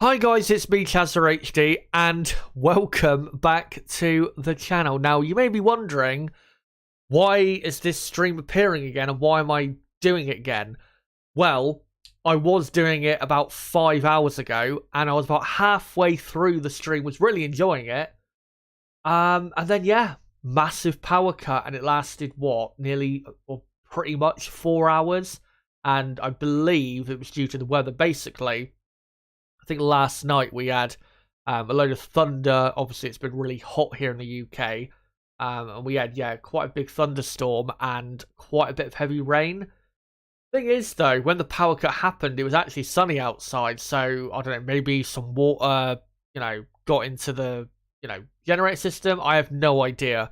Hi guys, it's me Chazza HD and welcome back to the channel. Now you may be wondering, why is this stream appearing again and why am I doing it again? Well, I was doing it about 5 hours ago and I was about halfway through the stream, was really enjoying it. And then yeah, massive power cut and it lasted what, nearly or pretty much 4 hours, and I believe it was due to the weather. Basically, I think last night we had a load of thunder. Obviously, it's been really hot here in the UK. And we had, quite a big thunderstorm and quite a bit of heavy rain. Thing is, though, when the power cut happened, it was actually sunny outside. So, I don't know, maybe some water, got into the, generator system. I have no idea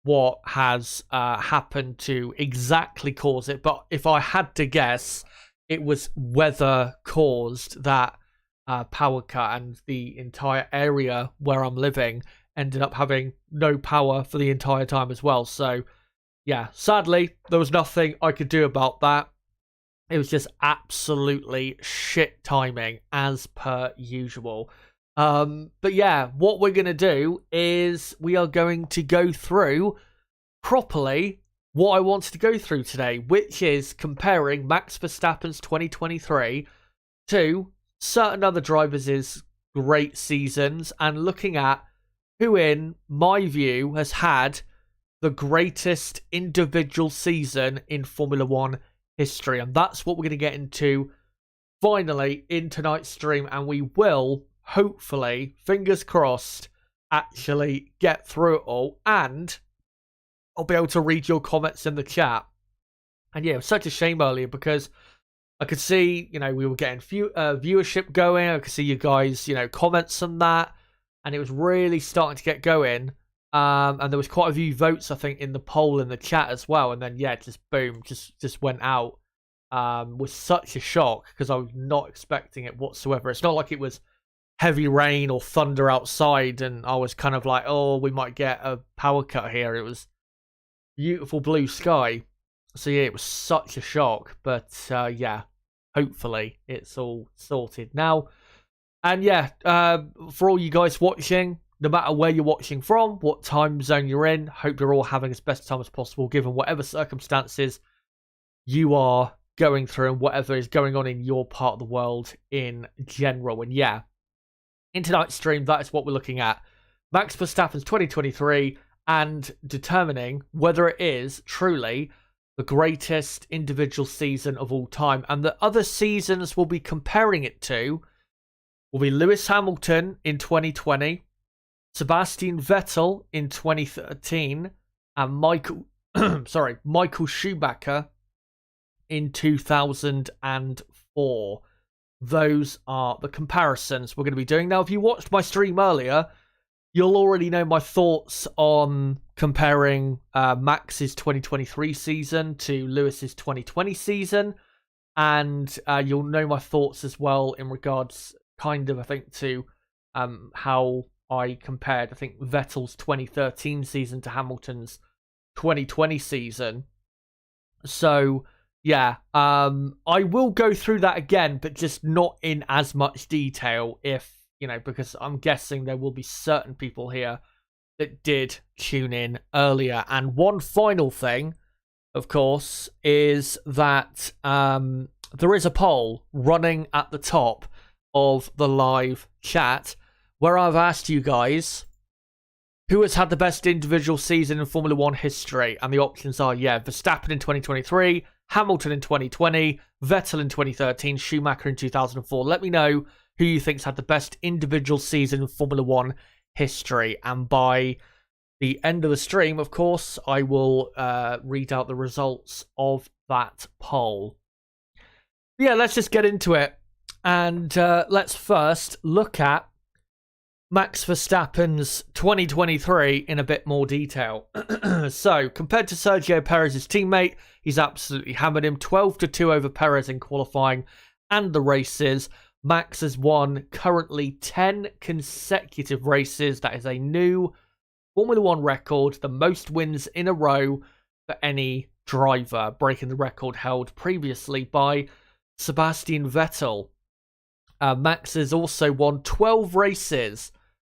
what has happened to exactly cause it. But if I had to guess, it was weather caused that power cut, and the entire area where I'm living ended up having no power for the entire time as well. So yeah, sadly there was nothing I could do about that. It was just absolutely shit timing as per usual. But yeah, what we're gonna do is we are going to go through properly what I wanted to go through today, which is comparing Max Verstappen's 2023 to certain other drivers' great seasons and looking at who, in my view, has had the greatest individual season in Formula One history. And that's what we're going to get into finally in tonight's stream. And we will, hopefully, fingers crossed, actually get through it all. And I'll be able to read your comments in the chat. And yeah, it was such a shame earlier because I could see, we were getting viewership going. I could see you guys, comments on that. And it was really starting to get going. And there was quite a few votes, I think, in the poll in the chat as well. And then, yeah, just boom, just went out. Was such a shock because I was not expecting it whatsoever. It's not like it was heavy rain or thunder outside. And I was kind of like, oh, we might get a power cut here. It was beautiful blue sky. So, yeah, it was such a shock. But, yeah. Hopefully it's all sorted now. And yeah, for all you guys watching, no matter where you're watching from, what time zone you're in, hope you're all having as best time as possible given whatever circumstances you are going through and whatever is going on in your part of the world in general. And yeah, in tonight's stream, that is what we're looking at. Max Verstappen's 2023 and determining whether it is truly the greatest individual season of all time. And the other seasons we'll be comparing it to will be Lewis Hamilton in 2020, Sebastian Vettel in 2013, and Michael Schumacher in 2004. Those are the comparisons we're going to be doing. Now, if you watched my stream earlier, you'll already know my thoughts on comparing Max's 2023 season to Lewis's 2020 season. And you'll know my thoughts as well in regards, kind of, I think, to how I compared, I think, Vettel's 2013 season to Hamilton's 2020 season. So, yeah, I will go through that again, but just not in as much detail because I'm guessing there will be certain people here that did tune in earlier. And one final thing, of course, is that there is a poll running at the top of the live chat where I've asked you guys who has had the best individual season in Formula One history. And the options are, Verstappen in 2023, Hamilton in 2020, Vettel in 2013, Schumacher in 2004. Let me know who you think's had the best individual season in Formula One history. And by the end of the stream, of course, I will read out the results of that poll. Yeah, let's just get into it. And let's first look at Max Verstappen's 2023 in a bit more detail. So, compared to Sergio Perez's teammate, he's absolutely hammered him 12-2 over Perez in qualifying and the races. Max has won currently 10 consecutive races. That is a new Formula One record, the most wins in a row for any driver, breaking the record held previously by Sebastian Vettel. Max has also won 12 races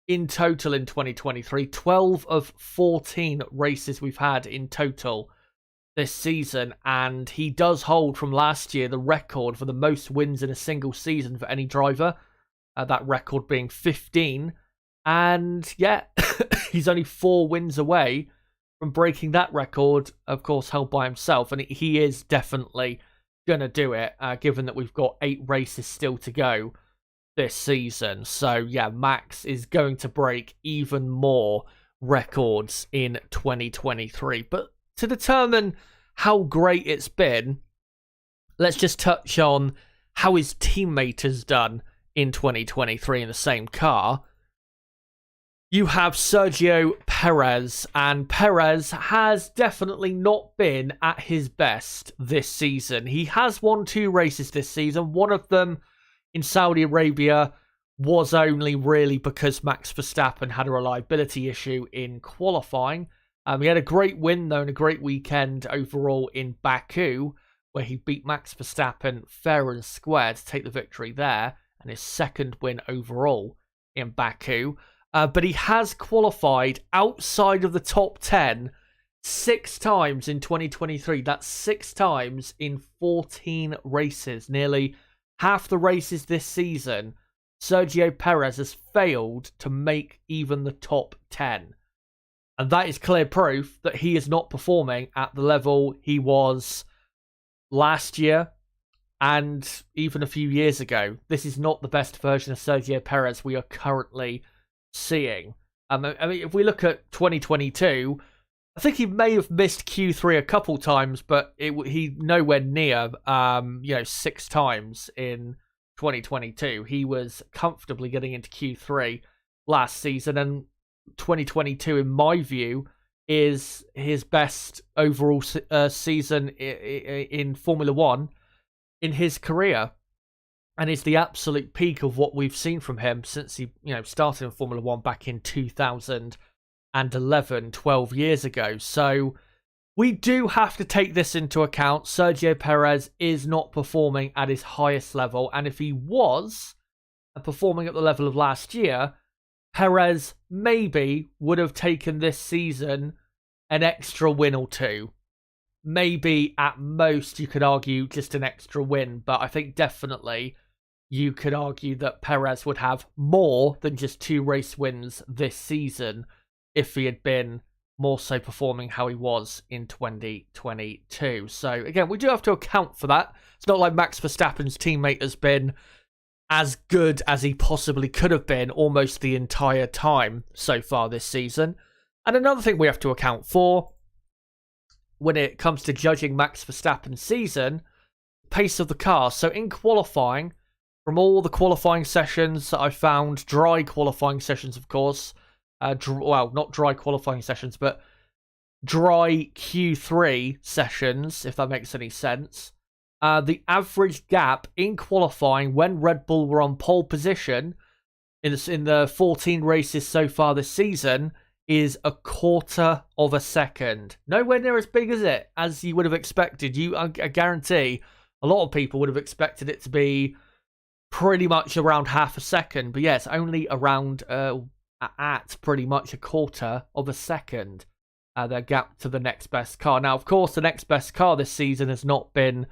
in total in 2023. 12 of 14 races we've had in total this season, and he does hold from last year the record for the most wins in a single season for any driver, that record being 15. And yeah, he's only 4 wins away from breaking that record, of course held by himself, and he is definitely gonna do it, given that we've got 8 races still to go this season. So yeah, Max is going to break even more records in 2023. But to determine how great it's been, let's just touch on how his teammate has done in 2023 in the same car. You have Sergio Perez, and Perez has definitely not been at his best this season. He has won 2 races this season. One of them in Saudi Arabia was only really because Max Verstappen had a reliability issue in qualifying. He had a great win, though, and a great weekend overall in Baku, where he beat Max Verstappen fair and square to take the victory there, and his second win overall in Baku. But he has qualified outside of the top 10 6 times in 2023. That's 6 times in 14 races. Nearly half the races this season, Sergio Perez has failed to make even the top 10. And that is clear proof that he is not performing at the level he was last year and even a few years ago. This is not the best version of Sergio Perez we are currently seeing. I mean, if we look at 2022, I think he may have missed Q3 a couple times, but he nowhere near 6 times in 2022. He was comfortably getting into Q3 last season, and 2022, in my view, is his best overall season in Formula One in his career, and is the absolute peak of what we've seen from him since he started in Formula One back in 2011, 12 years ago. So we do have to take this into account. Sergio Perez is not performing at his highest level, and if he was performing at the level of last year, Perez maybe would have taken this season an extra win or 2. Maybe at most you could argue just an extra win, but I think definitely you could argue that Perez would have more than just 2 race wins this season if he had been more so performing how he was in 2022. So again, we do have to account for that. It's not like Max Verstappen's teammate has been as good as he possibly could have been almost the entire time so far this season. And another thing we have to account for when it comes to judging Max Verstappen's season, pace of the car. So in qualifying, from all the qualifying sessions that I found, dry qualifying sessions, of course, not dry qualifying sessions, but dry Q3 sessions, if that makes any sense. The average gap in qualifying when Red Bull were on pole position in the 14 races so far this season is 1/4 of a second. Nowhere near as big as you would have expected. I guarantee a lot of people would have expected it to be pretty much around half a second. But yeah, it's only around at pretty much 1/4 of a second, their gap to the next best car. Now, of course, the next best car this season has not been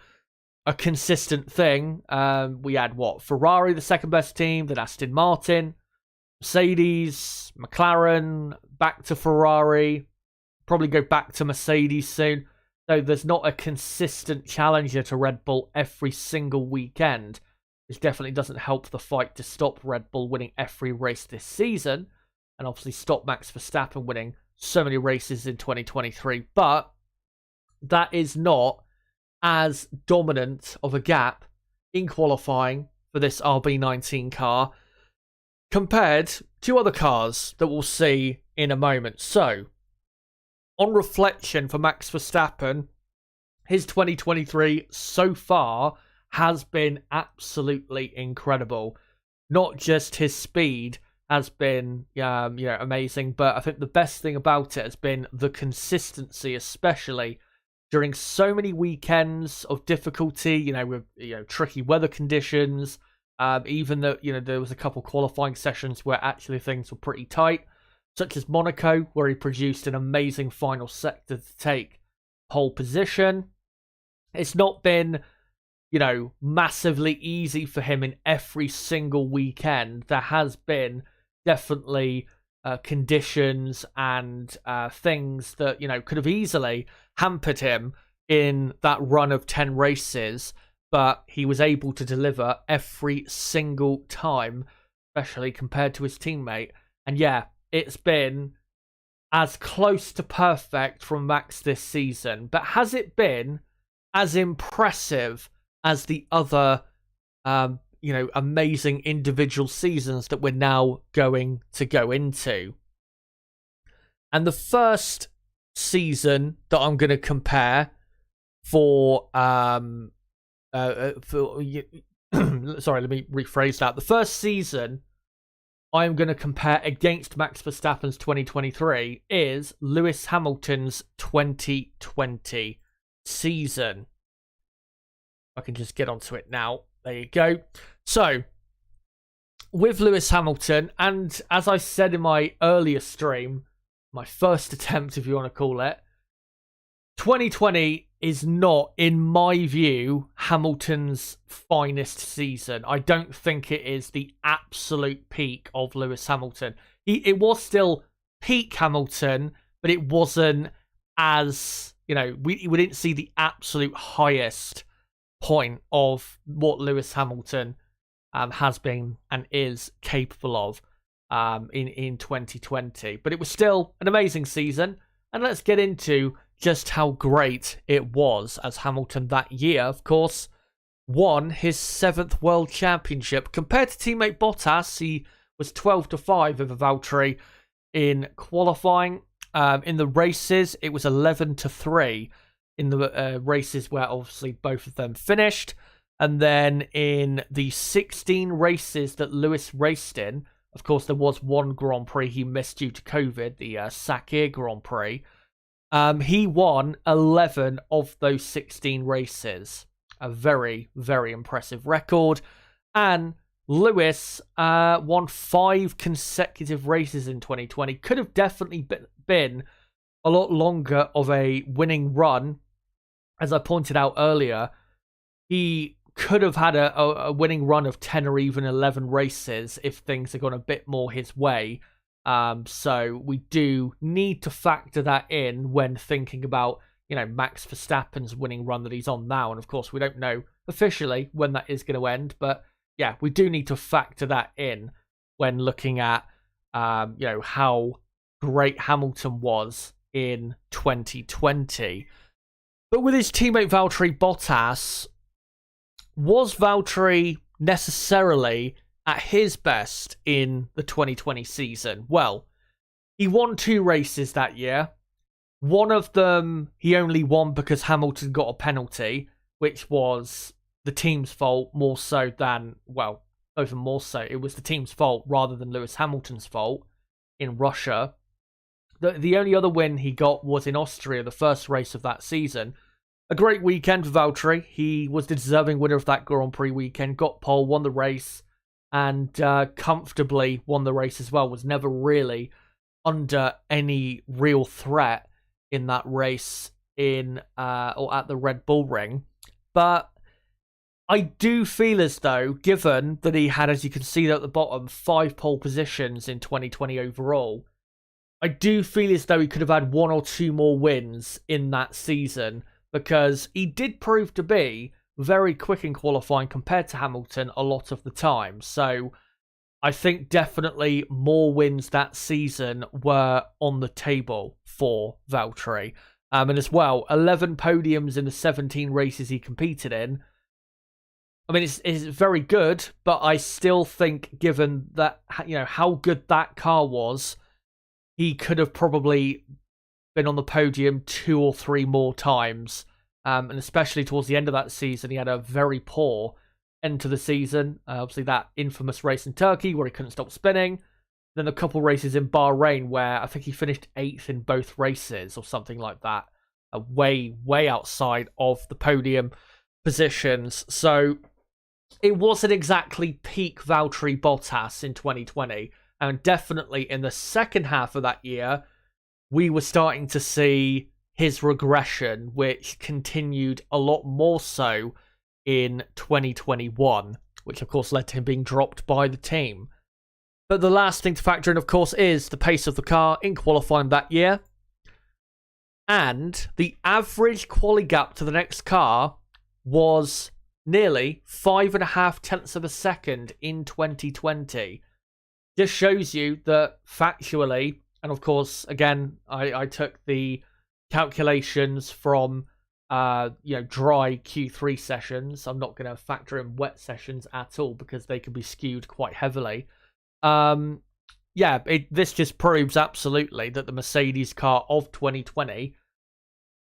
a consistent thing. We had Ferrari, the second best team, then Aston Martin, Mercedes, McLaren, back to Ferrari, probably go back to Mercedes soon. So there's not a consistent challenger to Red Bull every single weekend, which definitely doesn't help the fight to stop Red Bull winning every race this season, and obviously stop Max Verstappen winning so many races in 2023. But that is not as dominant of a gap in qualifying for this RB19 car compared to other cars that we'll see in a moment. So, on reflection for Max Verstappen, his 2023 so far has been absolutely incredible. Not just his speed has been amazing, but I think the best thing about it has been the consistency, especially during so many weekends of difficulty, with tricky weather conditions, Even though, there was a couple qualifying sessions where actually things were pretty tight, such as Monaco, where he produced an amazing final sector to take pole position. It's not been, massively easy for him in every single weekend. There has been definitely conditions and things that, could have easily hampered him in that run of 10 races, but he was able to deliver every single time, especially compared to his teammate. And yeah, it's been as close to perfect from Max this season, but has it been as impressive as the other, amazing individual seasons that we're now going to go into? And the first season that I'm going to compare sorry, let me rephrase that. The first season I'm going to compare against Max Verstappen's 2023 is Lewis Hamilton's 2020 season. I can just get onto it now. There you go. So, with Lewis Hamilton, and as I said in my earlier stream, my first attempt, if you want to call it, 2020 is not, in my view, Hamilton's finest season. I don't think it is the absolute peak of Lewis Hamilton. It was still peak Hamilton, but it wasn't as, we didn't see the absolute highest point of what Lewis Hamilton has been and is capable of in 2020. But it was still an amazing season, and let's get into just how great it was, as Hamilton that year, of course, won his 7th World Championship. Compared to teammate Bottas, he was 12-5 over Valtteri in qualifying. In the races, it was 11-3 in the races where obviously both of them finished. And then in the 16 races that Lewis raced in, of course, there was one Grand Prix he missed due to COVID, the Sakir Grand Prix. He won 11 of those 16 races. A very, very impressive record. And Lewis won 5 consecutive races in 2020. Could have definitely been a lot longer of a winning run. As I pointed out earlier, he could have had a winning run of 10 or even 11 races if things had gone a bit more his way. So we do need to factor that in when thinking about, Max Verstappen's winning run that he's on now. And of course, we don't know officially when that is going to end. But yeah, we do need to factor that in when looking at, how great Hamilton was in 2020. But with his teammate Valtteri Bottas, was Valtteri necessarily at his best in the 2020 season? Well, he won 2 races that year. One of them he only won because Hamilton got a penalty, which was the team's fault more so than, well, even more so, it was the team's fault rather than Lewis Hamilton's fault in Russia. The only other win he got was in Austria, the first race of that season. A great weekend for Valtteri. He was the deserving winner of that Grand Prix weekend, got pole, won the race, and comfortably won the race as well. Was never really under any real threat in that race or at the Red Bull Ring. But I do feel as though, given that he had, as you can see at the bottom, 5 pole positions in 2020 overall, I do feel as though he could have had 1 or 2 more wins in that season, because he did prove to be very quick in qualifying compared to Hamilton a lot of the time. So I think definitely more wins that season were on the table for Valtteri. And as well, 11 podiums in the 17 races he competed in. I mean, it's very good, but I still think, given that, how good that car was, he could have probably been on the podium 2 or 3 more times. And especially towards the end of that season, he had a very poor end to the season. Obviously, that infamous race in Turkey where he couldn't stop spinning. Then a couple races in Bahrain where I think he finished 8th in both races or something like that. Way, way outside of the podium positions. So it wasn't exactly peak Valtteri Bottas in 2020. And definitely in the second half of that year, we were starting to see his regression, which continued a lot more so in 2021, which of course led to him being dropped by the team. But the last thing to factor in, of course, is the pace of the car in qualifying that year. And the average quali gap to the next car was nearly 5.5 tenths of a second in 2020. Just shows you that factually, and of course, again, I took the calculations from dry Q3 sessions. I'm not going to factor in wet sessions at all because they can be skewed quite heavily. This just proves absolutely that the Mercedes car of 2020,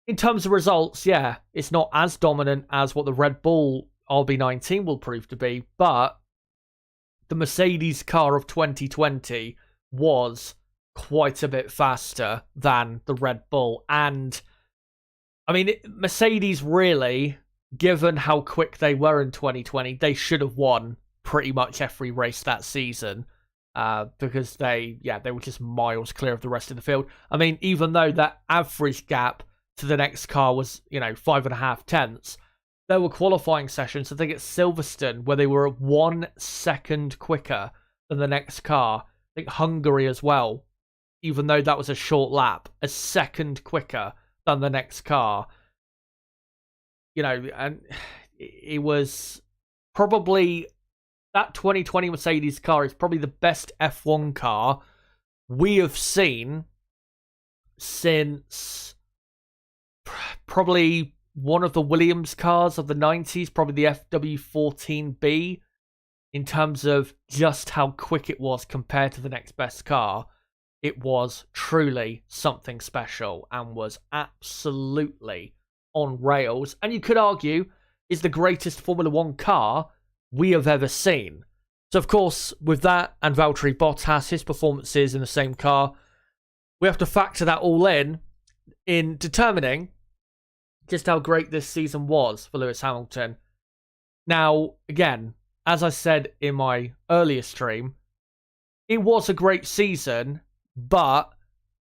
in terms of results, it's not as dominant as what the Red Bull RB19 will prove to be, but the Mercedes car of 2020 was quite a bit faster than the Red Bull. And, I mean, Mercedes really, given how quick they were in 2020, they should have won pretty much every race that season. Because they were just miles clear of the rest of the field. I mean, even though that average gap to the next car was, 5.5 tenths, there were qualifying sessions, I think at Silverstone, where they were 1 second quicker than the next car. I think Hungary as well, even though that was a short lap, a second quicker than the next car. And it was probably... That 2020 Mercedes car is probably the best F1 car we have seen since probably one of the Williams cars of the 90s, probably the FW14B, in terms of just how quick it was compared to the next best car. It was truly something special and was absolutely on rails. And you could argue is the greatest Formula One car we have ever seen. So, of course, with that and Valtteri Bottas, his performances in the same car, we have to factor that all in determining just how great this season was for Lewis Hamilton. Now, again, as I said in my earlier stream, it was a great season, but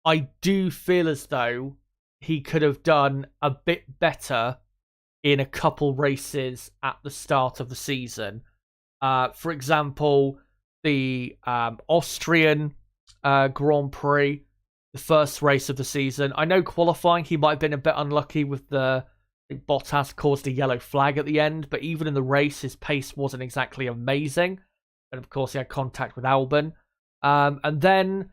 I do feel as though he could have done a bit better in a couple races at the start of the season. For example, the Austrian Grand Prix, the first race of the season. I know qualifying, he might have been a bit unlucky with Bottas caused a yellow flag at the end, but even in the race, his pace wasn't exactly amazing. And of course, he had contact with Albon. And then,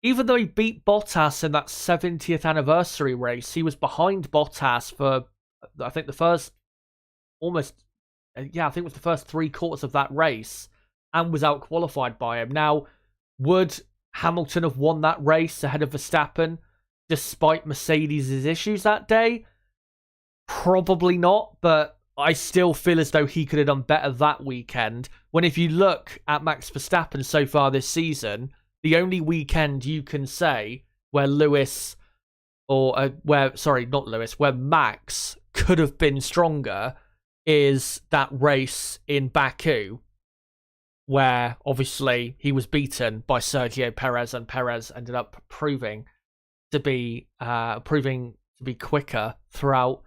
even though he beat Bottas in that 70th anniversary race, he was behind Bottas for I think the first the first 3/4 of that race and was out-qualified by him. Now, would Hamilton have won that race ahead of Verstappen despite Mercedes' issues that day? Probably not, but I still feel as though he could have done better that weekend. When if you look at Max Verstappen so far this season, the only weekend you can say where where Max could have been stronger is that race in Baku, where obviously he was beaten by Sergio Perez, and Perez ended up proving to be quicker throughout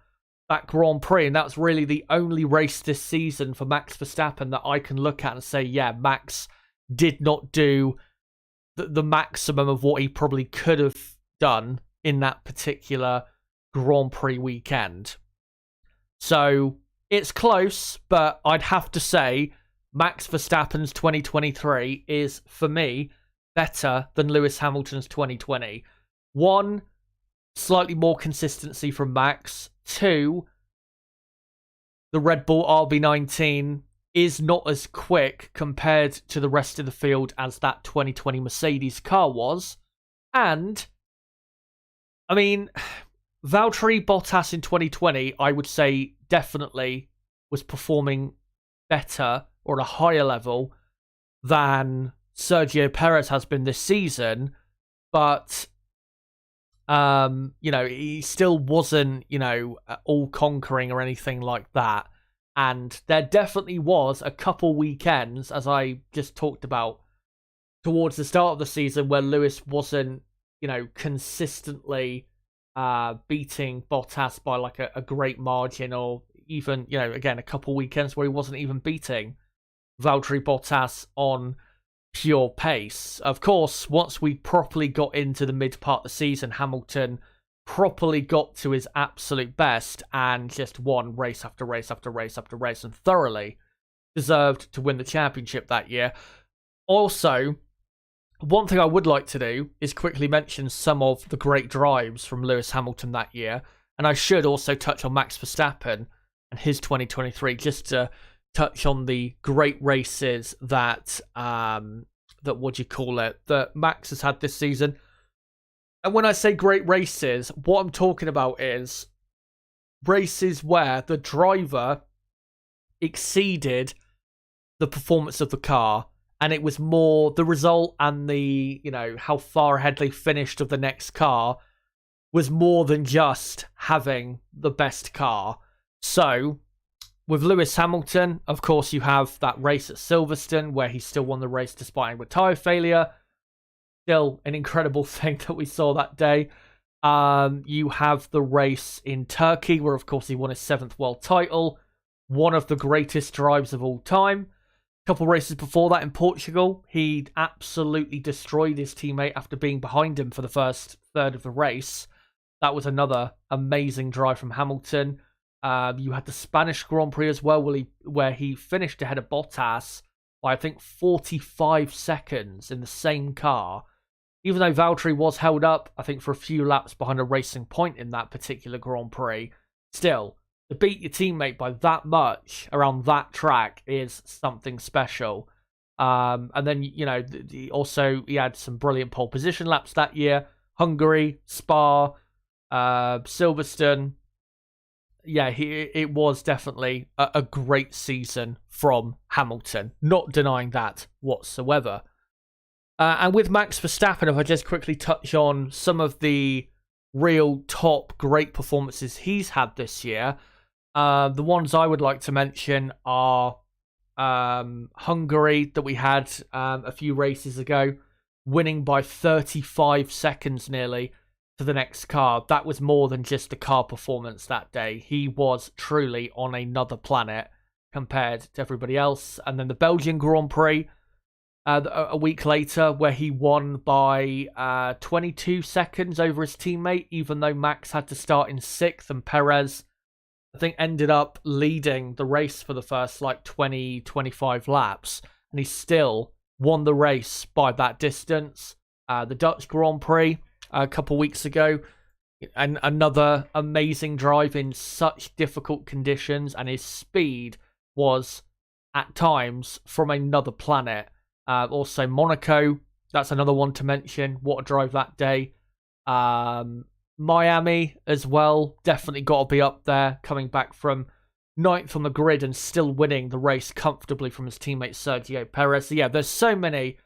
that Grand Prix, and that's really the only race this season for Max Verstappen that I can look at and say, yeah, Max did not do the maximum of what he probably could have done in that particular Grand Prix weekend. So it's close, but I'd have to say Max Verstappen's 2023 is, for me, better than Lewis Hamilton's 2020. 1, slightly more consistency from Max. 2, the Red Bull RB19 is not as quick compared to the rest of the field as that 2020 Mercedes car was. And, I mean, Valtteri Bottas in 2020, I would say, definitely was performing better or at a higher level than Sergio Perez has been this season. But, he still wasn't, all-conquering or anything like that. And there definitely was a couple weekends, as I just talked about, towards the start of the season where Lewis wasn't, consistently beating Bottas by like a great margin, or even, again, a couple weekends where he wasn't even beating Valtteri Bottas on pure pace. Of course, once we properly got into the mid part of the season, Hamilton properly got to his absolute best and just won race after race after race after race, and thoroughly deserved to win the championship that year. Also, one thing I would like to do is quickly mention some of the great drives from Lewis Hamilton that year, and I should also touch on Max Verstappen and his 2023, just to touch on the great races that that Max has had this season. And when I say great races, what I'm talking about is races where the driver exceeded the performance of the car, and it was more the result and the, how far ahead they finished of the next car was more than just having the best car. So, with Lewis Hamilton, of course, you have that race at Silverstone where he still won the race despite a tyre failure. Still an incredible thing that we saw that day. You have the race in Turkey where, of course, he won his 7th world title. One of the greatest drives of all time. A couple races before that in Portugal, he absolutely destroyed his teammate after being behind him for the first third of the race. That was another amazing drive from Hamilton. You had the Spanish Grand Prix as well, where he finished ahead of Bottas by, I think, 45 seconds in the same car. Even though Valtteri was held up, I think, for a few laps behind a racing point in that particular Grand Prix, still, to beat your teammate by that much around that track is something special. And then, he had some brilliant pole position laps that year. Hungary, Spa, Silverstone. Yeah, it was definitely a great season from Hamilton. Not denying that whatsoever. And with Max Verstappen, if I just quickly touch on some of the real top great performances he's had this year, the ones I would like to mention are Hungary, that we had a few races ago, winning by 35 seconds nearly to the next car. That was more than just the car performance that day. He was truly on another planet compared to everybody else. And then the Belgian Grand Prix, a week later, where he won by 22 seconds over his teammate, even though Max had to start in 6th and Perez, I think, ended up leading the race for the first 20-25 laps, and he still won the race by that distance. The Dutch Grand Prix a couple weeks ago, and another amazing drive in such difficult conditions, and his speed was at times from another planet. Also Monaco, that's another one to mention. What a drive that day. Miami as well, definitely got to be up there, coming back from 9th on the grid and still winning the race comfortably from his teammate Sergio Perez. So yeah, there's so many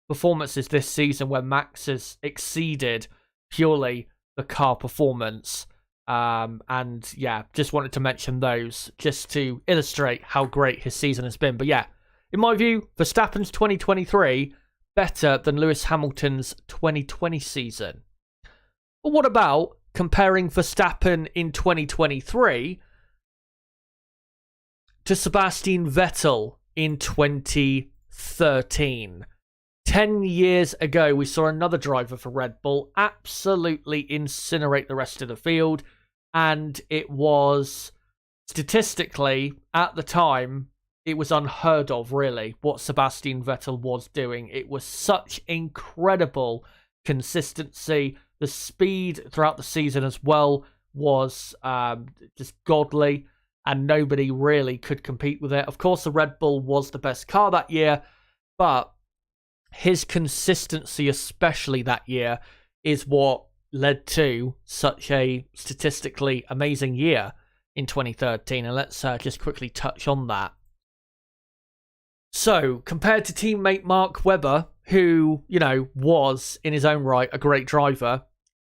performances this season where Max has exceeded purely the car performance. And yeah, just wanted to mention those just to illustrate how great his season has been. But yeah, in my view, Verstappen's 2023 better than Lewis Hamilton's 2020 season. But what about comparing Verstappen in 2023 to Sebastian Vettel in 2013? 10 years ago, we saw another driver for Red Bull absolutely incinerate the rest of the field, and it was, statistically, at the time, it was unheard of, really, what Sebastian Vettel was doing. It was such incredible consistency. The speed throughout the season as well was just godly, and nobody really could compete with it. Of course, the Red Bull was the best car that year, but his consistency, especially that year, is what led to such a statistically amazing year in 2013. And let's just quickly touch on that. So, compared to teammate Mark Webber, who, was in his own right a great driver,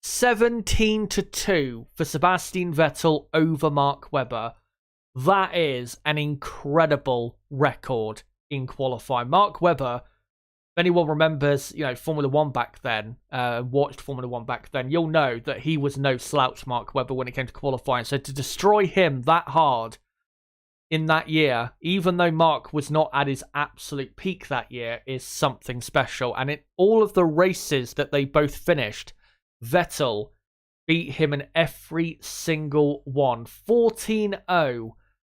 17-2 for Sebastian Vettel over Mark Webber. That is an incredible record in qualifying. Mark Webber, if anyone remembers, Formula One back then, watched Formula One back then, you'll know that he was no slouch, Mark Webber, when it came to qualifying. So to destroy him that hard in that year, even though Mark was not at his absolute peak that year, is something special. And in all of the races that they both finished, Vettel beat him in every single one. 14-0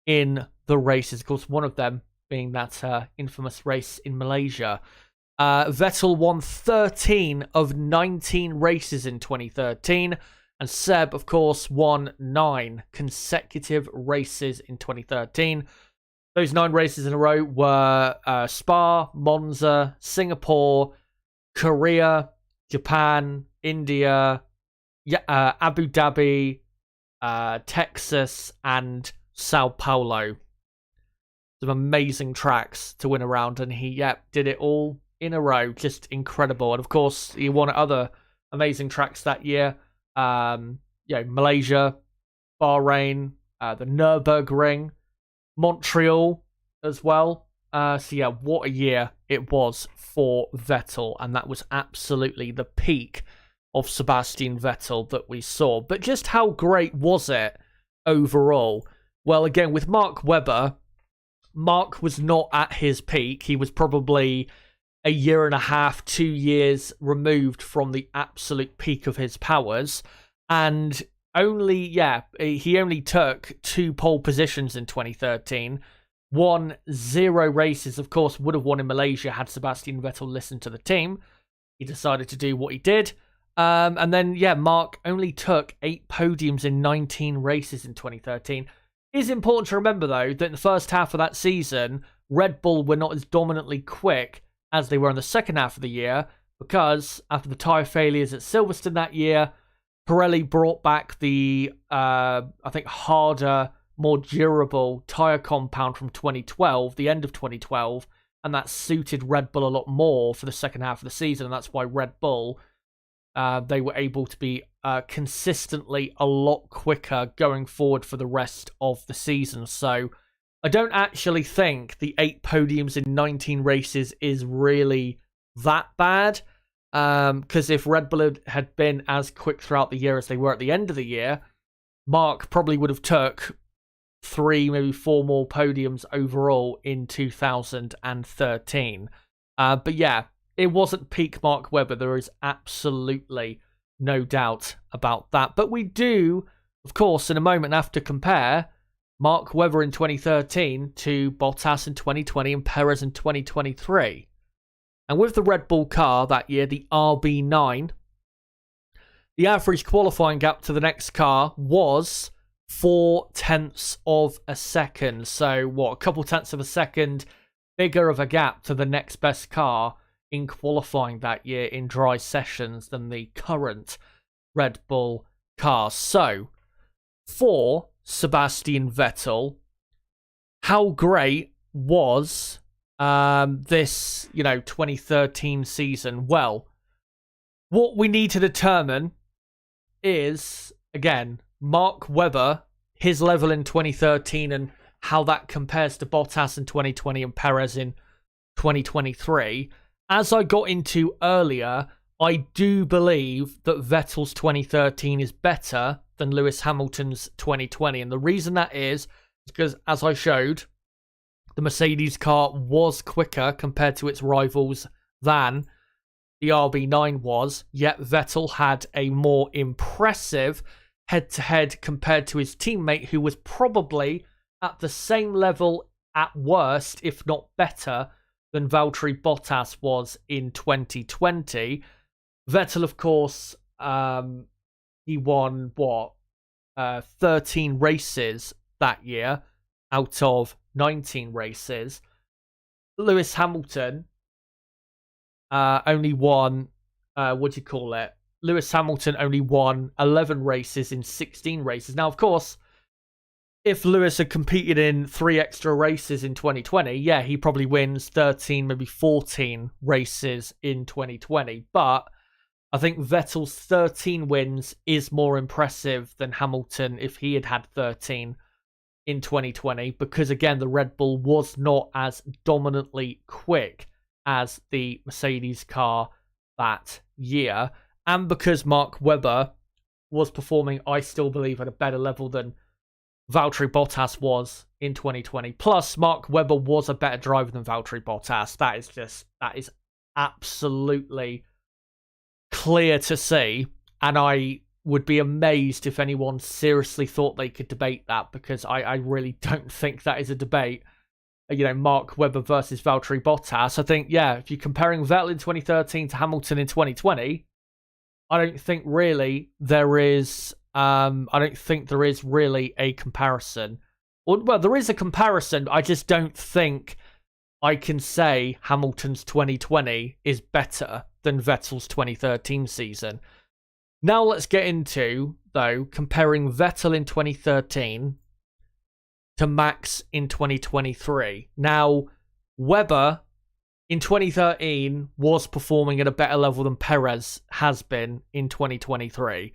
in the races. Of course, one of them being that infamous race in Malaysia. Vettel won 13 of 19 races in 2013. And Seb, of course, won 9 consecutive races in 2013. Those 9 races in a row were Spa, Monza, Singapore, Korea, Japan, India, Abu Dhabi, Texas, and Sao Paulo. Some amazing tracks to win around, and he did it all in a row. Just incredible. And of course, he won at other amazing tracks that year. Malaysia, Bahrain, the Nürburgring, Montreal as well. What a year it was for Vettel, and that was absolutely the peak of Sebastian Vettel that we saw. But just how great was it overall? Well, again, with Mark Webber, Mark was not at his peak. He was probably a year and a half, 2 years removed from the absolute peak of his powers. And he only took 2 pole positions in 2013. Won 0 races. Of course, would have won in Malaysia had Sebastian Vettel listened to the team. He decided to do what he did. And then, Mark only took 8 podiums in 19 races in 2013. It is important to remember, though, that in the first half of that season, Red Bull were not as dominantly quick as they were in the second half of the year, because after the tyre failures at Silverstone that year, Pirelli brought back the, harder, more durable tyre compound from 2012, the end of 2012, and that suited Red Bull a lot more for the second half of the season, and that's why Red Bull, they were able to be consistently a lot quicker going forward for the rest of the season. So I don't actually think the 8 podiums in 19 races is really that bad. Because if Red Bull had been as quick throughout the year as they were at the end of the year, Mark probably would have took 3, maybe 4 more podiums overall in 2013. It wasn't peak Mark Webber. There is absolutely no doubt about that. But we do, of course, in a moment have to compare Mark Webber in 2013 to Bottas in 2020 and Perez in 2023. And with the Red Bull car that year, the RB9, the average qualifying gap to the next car was 0.4 of a second. So, a couple tenths of a second bigger of a gap to the next best car in qualifying that year in dry sessions than the current Red Bull car. So, for Sebastian Vettel, how great was this 2013 season? Well, what we need to determine is, again, Mark Webber, his level in 2013 and how that compares to Bottas in 2020 and Perez in 2023. As I got into earlier, I do believe that Vettel's 2013 is better than Lewis Hamilton's 2020. And the reason that is because, as I showed, the Mercedes car was quicker compared to its rivals than the RB9 was, yet Vettel had a more impressive head-to-head compared to his teammate, who was probably at the same level at worst, if not better, than Valtteri Bottas was in 2020. Vettel, of course, he won, 13 races that year out of 19 races. Lewis Hamilton only won, Lewis Hamilton only won 11 races in 16 races. Now, of course, if Lewis had competed in 3 extra races in 2020, he probably wins 13, maybe 14 races in 2020. But I think Vettel's 13 wins is more impressive than Hamilton if he had had 13 in 2020 because, again, the Red Bull was not as dominantly quick as the Mercedes car that year, and because Mark Webber was performing, I still believe, at a better level than Valtteri Bottas was in 2020. Plus, Mark Webber was a better driver than Valtteri Bottas. That is absolutely clear to see, and I would be amazed if anyone seriously thought they could debate that, because I really don't think that is a debate. You know, Mark Webber versus Valtteri Bottas. I think, yeah, if you're comparing Vettel in 2013 to Hamilton in 2020, I don't think really there is. I don't think there is really a comparison. Well, there is a comparison. I just don't think I can say Hamilton's 2020 is better than Vettel's 2013 season. Now let's get into, though, comparing Vettel in 2013 to Max in 2023. Now, Webber in 2013 was performing at a better level than Perez has been in 2023.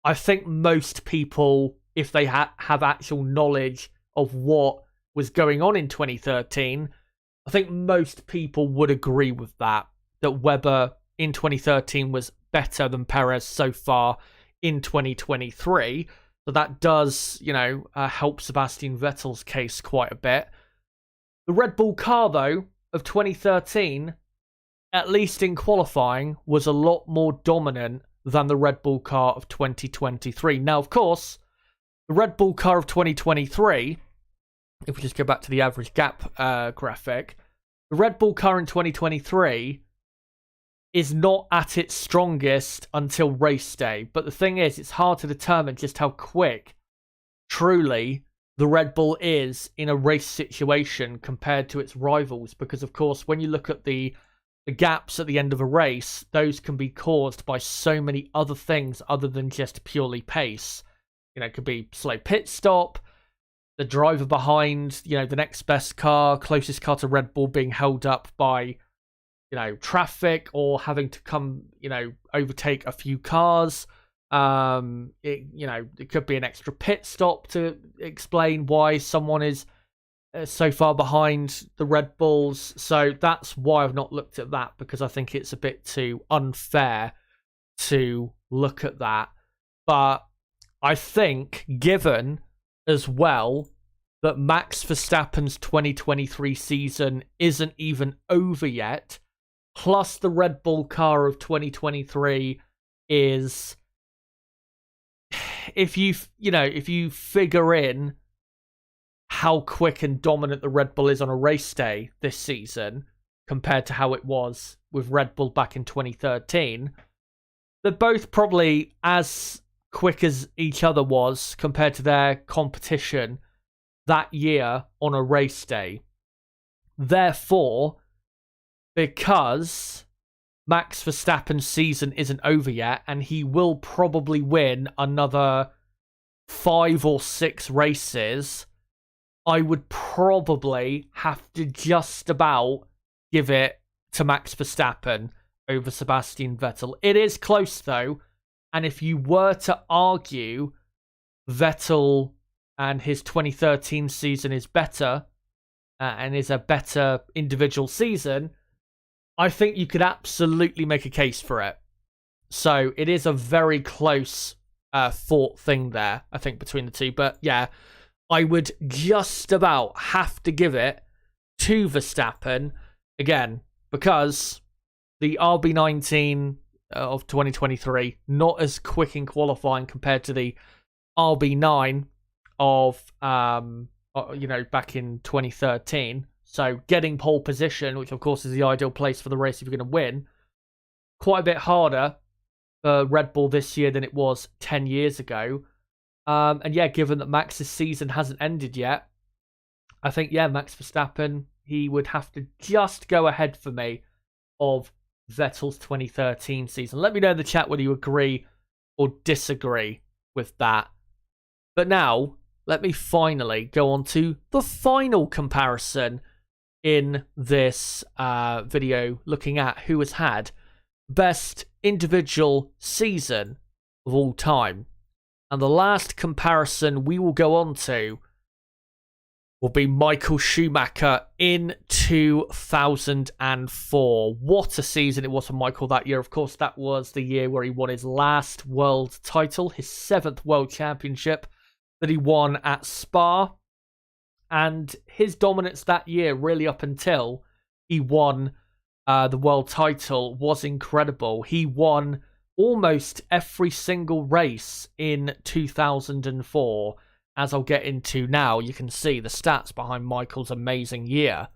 I think most people, if they have actual knowledge of what was going on in 2013, I think most people would agree with that Webber in 2013 was better than Perez so far in 2023. So that does, help Sebastian Vettel's case quite a bit. The Red Bull car, though, of 2013, at least in qualifying, was a lot more dominant than the Red Bull car of 2023. Now, of course, the Red Bull car of 2023, if we just go back to the average gap graphic, the Red Bull car in 2023 is not at its strongest until race day. But the thing is, it's hard to determine just how quick, truly, the Red Bull is in a race situation compared to its rivals. Because, of course, when you look at the gaps at the end of a race, those can be caused by so many other things other than just purely pace. It could be slow pit stop, the driver behind, the next best car, closest car to Red Bull being held up by, traffic, or having to come, overtake a few cars. It could be an extra pit stop to explain why someone is so far behind the Red Bulls. So that's why I've not looked at that, because I think it's a bit too unfair to look at that. But I think, given as well that Max Verstappen's 2023 season isn't even over yet, plus the Red Bull car of 2023 is, if you figure in how quick and dominant the Red Bull is on a race day this season compared to how it was with Red Bull back in 2013, they're both probably as quick as each other was compared to their competition that year on a race day. Therefore, because Max Verstappen's season isn't over yet, and he will probably win another 5 or 6 races, I would probably have to just about give it to Max Verstappen over Sebastian Vettel. It is close, though, and if you were to argue Vettel and his 2013 season is better and is a better individual season, I think you could absolutely make a case for it. So it is a very close fought thing there, I think, between the two. But yeah, I would just about have to give it to Verstappen, again, because the RB19 of 2023, not as quick in qualifying compared to the RB9 of, back in 2013. So getting pole position, which of course is the ideal place for the race if you're going to win, quite a bit harder for Red Bull this year than it was 10 years ago. And yeah, given that Max's season hasn't ended yet, I think, yeah, Max Verstappen, he would have to just go ahead for me of Vettel's 2013 season. Let me know in the chat whether you agree or disagree with that. But now, let me finally go on to the final comparison in this video, looking at who has had best individual season of all time. And the last comparison we will go on to will be Michael Schumacher in 2004. What a season it was for Michael that year. Of course, that was the year where he won his last world title, his 7th world championship that he won at Spa. And his dominance that year, really up until he won the world title, was incredible. He won almost every single race in 2004. As I'll get into now, you can see the stats behind Michael's amazing year.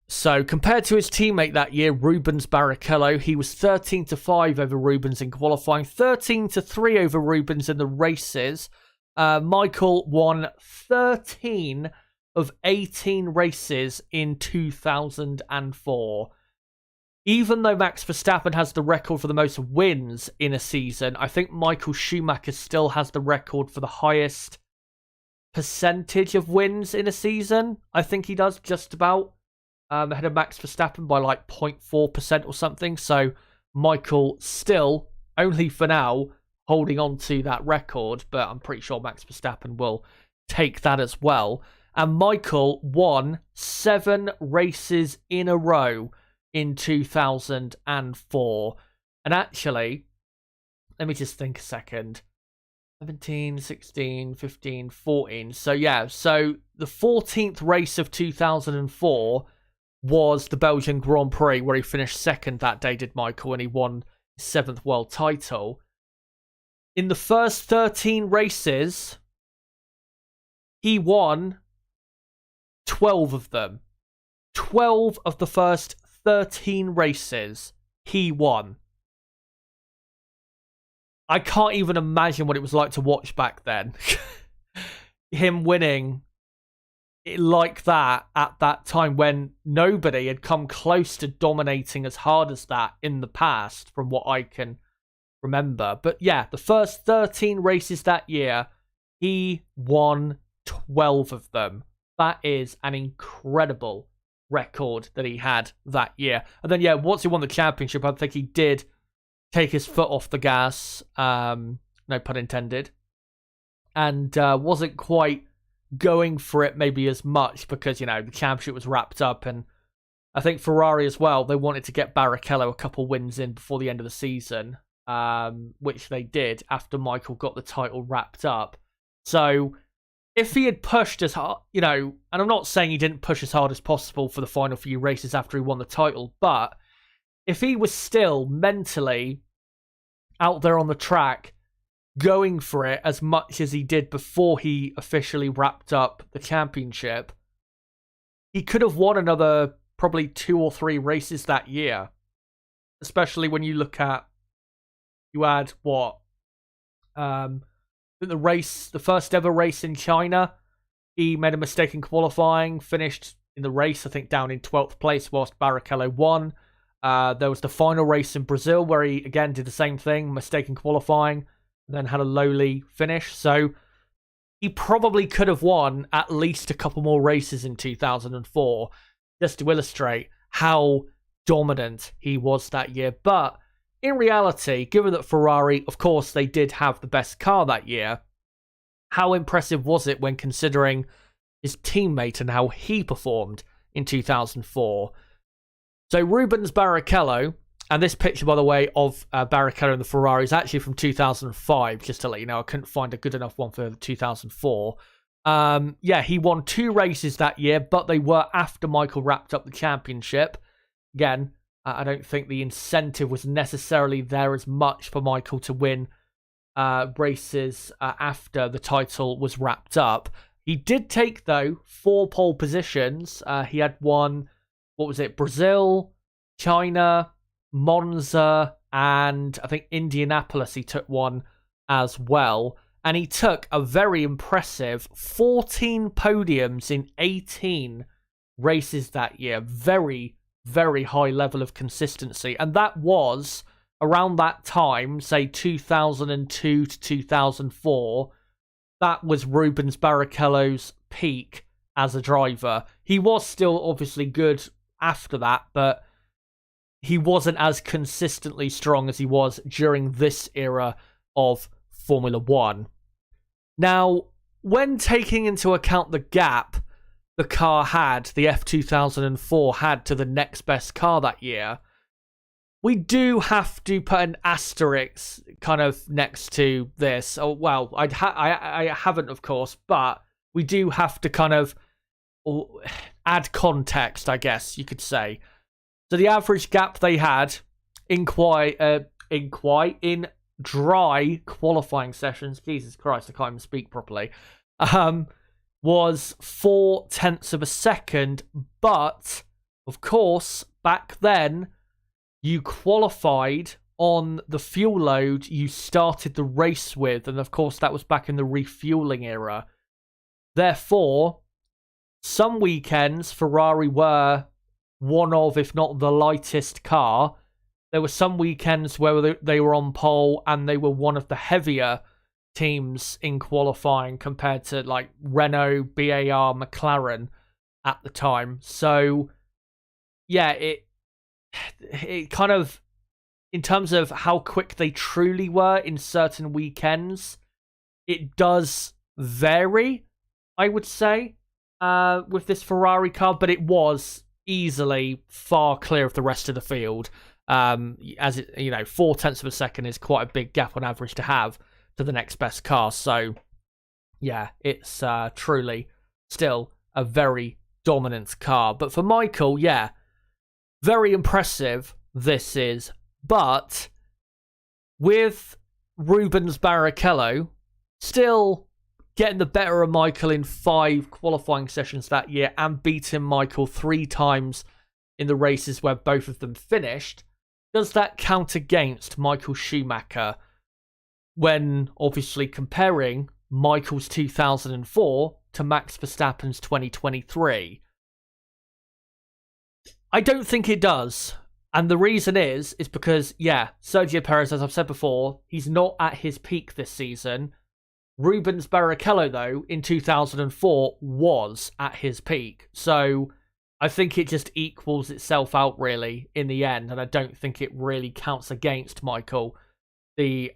So, compared to his teammate that year, Rubens Barrichello, he was 13-5 over Rubens in qualifying, 13-3 over Rubens in the races. Michael won 13 of 18 races in 2004. Even though Max Verstappen has the record for the most wins in a season, I think Michael Schumacher still has the record for the highest percentage of wins in a season. I think he does, just about, ahead of Max Verstappen by like 0.4% or something. So Michael still, only for now, holding on to that record, but I'm pretty sure Max Verstappen will take that as well. And Michael won 7 races in a row in 2004. And actually, let me just think a second. 17, 16, 15, 14. So yeah, so the 14th race of 2004 was the Belgian Grand Prix, where he finished 2nd that day, did Michael, and he won his 7th world title. In the first 13 races, he won 12 of them. 12 of the first 13 races he won. I can't even imagine what it was like to watch back then. Him winning it like that at that time, when nobody had come close to dominating as hard as that in the past, from what I can remember. But yeah, the first 13 races that year, he won 12 of them. That is an incredible record that he had that year. And then yeah, once he won the championship, I think he did take his foot off the gas, no pun intended, and wasn't quite going for it maybe as much, because, you know, the championship was wrapped up, and I think Ferrari as well, they wanted to get Barrichello a couple wins in before the end of the season, which they did after Michael got the title wrapped up. So if he had pushed as hard, you know, and I'm not saying he didn't push as hard as possible for the final few races after he won the title, but if he was still mentally out there on the track, going for it as much as he did before he officially wrapped up the championship, he could have won another probably 2 or 3 races that year. Especially when you look at, you had what? The first ever race in China, he made a mistake in qualifying, finished in the race, I think, down in 12th place whilst Barrichello won. There was the final race in Brazil where he again did the same thing, mistake in qualifying, and then had a lowly finish. So he probably could have won at least a couple more races in 2004, just to illustrate how dominant he was that year. But in reality, given that Ferrari, of course, they did have the best car that year, how impressive was it when considering his teammate and how he performed in 2004? So Rubens Barrichello, and this picture, by the way, of Barrichello and the Ferrari is actually from 2005, just to let you know. I couldn't find a good enough one for 2004. Yeah, he won 2 races that year, but they were after Michael wrapped up the championship. Again, I don't think the incentive was necessarily there as much for Michael to win races after the title was wrapped up. He did take, though, 4 pole positions. He had won, what was it, Brazil, China, Monza, and I think Indianapolis he took one as well. And he took a very impressive 14 podiums in 18 races that year. Very, very high level of consistency. And that was around that time, say 2002 to 2004. That was Rubens Barrichello's peak as a driver. He was still obviously good after that, but he wasn't as consistently strong as he was during this era of Formula One. Now, when taking into account the gap the car had, the F2004 had to the next best car that year, we do have to put an asterisk kind of next to this. Oh, well, I haven't, of course, but we do have to kind of add context, I guess you could say. So the average gap they had in dry qualifying sessions, Jesus Christ, I can't even speak properly, was 0.4 of a second. But, of course, back then, you qualified on the fuel load you started the race with. And, of course, that was back in the refueling era. Therefore, some weekends, Ferrari were one of, if not the lightest car. There were some weekends where they were on pole and they were one of the heavier teams in qualifying compared to like Renault, BAR, McLaren at the time. So, yeah, it kind of, in terms of how quick they truly were in certain weekends, it does vary, I would say, with this Ferrari car, but it was easily far clear of the rest of the field. As it, 0.4 of a second is quite a big gap on average to have to the next best car. So, yeah, it's truly still a very dominant car. But for Michael, yeah, very impressive this is. But with Rubens Barrichello still getting the better of Michael in 5 qualifying sessions that year and beating Michael 3 times in the races where both of them finished, does that count against Michael Schumacher when obviously comparing Michael's 2004 to Max Verstappen's 2023? I don't think it does. And the reason is because, yeah, Sergio Perez, as I've said before, he's not at his peak this season. Rubens Barrichello, though, in 2004 was at his peak. So I think it just equals itself out, really, in the end. And I don't think it really counts against Michael. The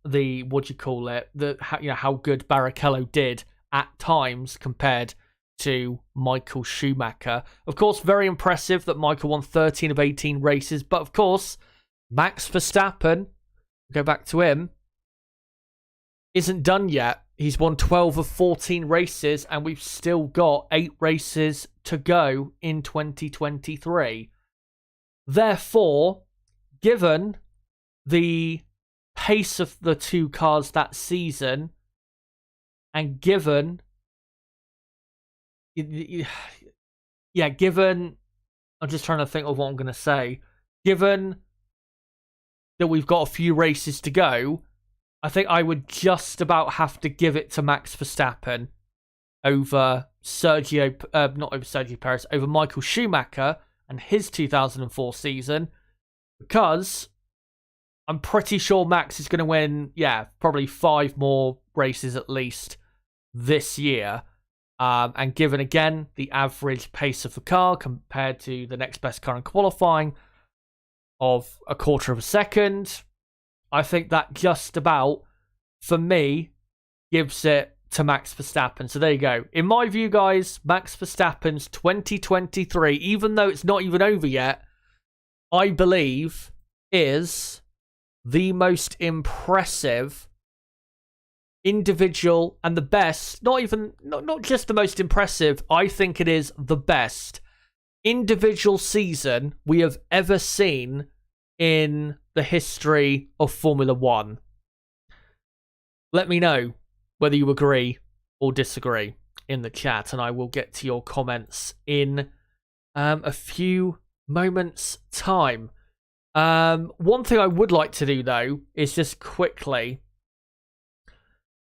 what do you call it? How good Barrichello did at times compared to Michael Schumacher. Of course, very impressive that Michael won 13 of 18 races. But of course, Max Verstappen, go back to him, isn't done yet. He's won 12 of 14 races, and we've still got 8 races to go in 2023. Therefore, given the pace of the 2 cars that season, and given, I'm just trying to think of what I'm going to say. Given that we've got a few races to go, I think I would just about have to give it to Max Verstappen over over Michael Schumacher and his 2004 season, because I'm pretty sure Max is going to win, probably 5 more races at least this year. And given, again, the average pace of the car compared to the next best car in qualifying of 1/4 of a second, I think that just about, for me, gives it to Max Verstappen. So there you go. In my view, guys, Max Verstappen's 2023, even though it's not even over yet, I believe is the most impressive individual and the best, not just the most impressive, I think it is the best individual season we have ever seen in the history of Formula One. Let me know whether you agree or disagree in the chat, and I will get to your comments in a few moments' time. One thing I would like to do, though, is just quickly,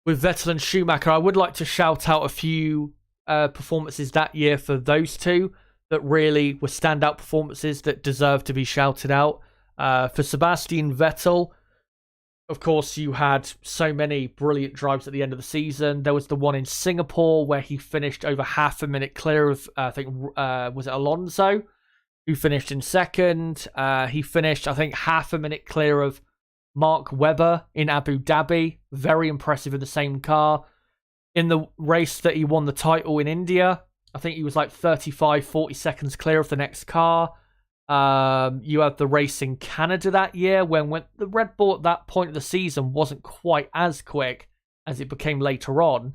with Vettel and Schumacher, I would like to shout out a few performances that year for those two that really were standout performances that deserve to be shouted out. For Sebastian Vettel, of course, you had so many brilliant drives at the end of the season. There was the one in Singapore where he finished over half a minute clear of, I think, was it Alonso, who finished in second? He finished, I think, half a minute clear of Mark Webber in Abu Dhabi, very impressive in the same car. In the race that he won the title in India, I think he was like 35, 40 seconds clear of the next car. You have the race in Canada that year when the Red Bull at that point of the season wasn't quite as quick as it became later on.